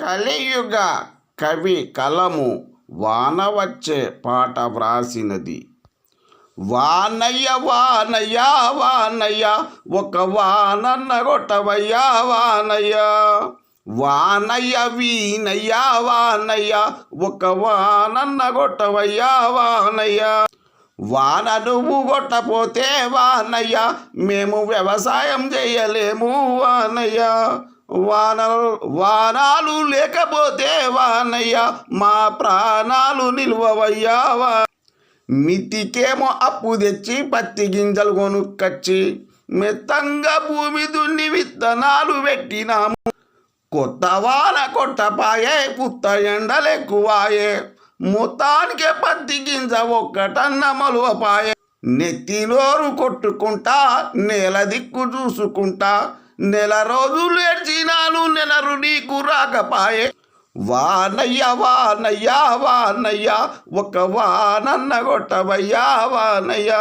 కలియుగ కవి కలము వాన వచ్చే పాట వ్రాసినది. వానయ్య వానయ్య వానయ్య ఒక వానన్న కొట్టవయ్యా వానయ్య, వానయ్య వీనయ్య వానయ్య ఒక వానన్న కొట్టవయ్యా వానయ్య. వాన నువ్వు కొట్టపోతే వానయ్య మేము వ్యవసాయం చేయలేము వానయ్య, వానాలు లేకపోతే వానయ్య మా ప్రాణాలు నిల్వవయ్యా. మితికేమో అప్పు తెచ్చి పత్తి గింజలు కొనుక్కొచ్చి మెత్తంగా భూమి దున్ని విత్తనాలు పెట్టినాము. కొత్త వాన కొట్టపాయే పుత్త ఎండలెక్కువాయే, మొత్తానికే పత్తి గింజ ఒక్కటన్న మలువపాయే. నెత్తినోరు కొట్టుకుంటా నేల దిక్కు చూసుకుంటా నెల రోజులు ఏడ్చినాను నెలరు నీకు రాకపాయే. వానయ్య వానయ్య వానయ్య ఒక వానన్న కొట్టవయ్యా వానయ్య,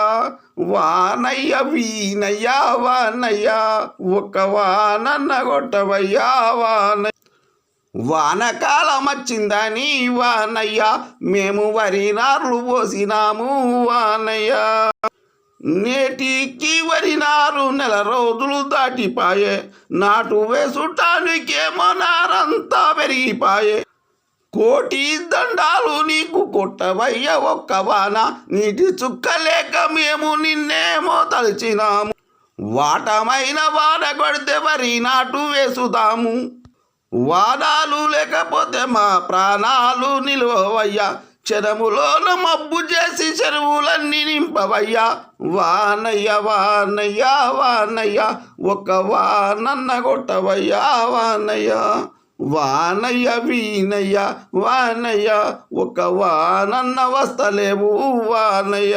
వానయ్య వీనయ్య వానయ్య ఒక వానన్న కొట్టవయ్యా వానయ్య. వానకాలం వచ్చిందని వానయ్య మేము వరి నార్లు పోసినాము వానయ్య, నేటికి వరి నారు నెల రోజులు దాటిపాయే. నాటు వేసుటానికేమో నారంతా పెరిగిపాయే. కోటి దండాలు నీకు కొట్టవయ్య ఒక్క వాన, నీటి చుక్కలేక మేము నిన్నేమో తలిచినాము. వాటమైన వాన కొడితే వరి నాటు వేసుదాము, వానాలు లేకపోతే మా ప్రాణాలు నిలువవయ్యా. క్షణములోన మబ్బు చేసి చెరువులన్నీ నింపవయ్యా. వానయ్య వానయ్య వానయ్య ఒక వానన్న కొట్టవయ్యా వానయ్య, వానయ్య వీనయ్య వానయ్య ఒక వానన్న వస్తలేవు వానయ్య.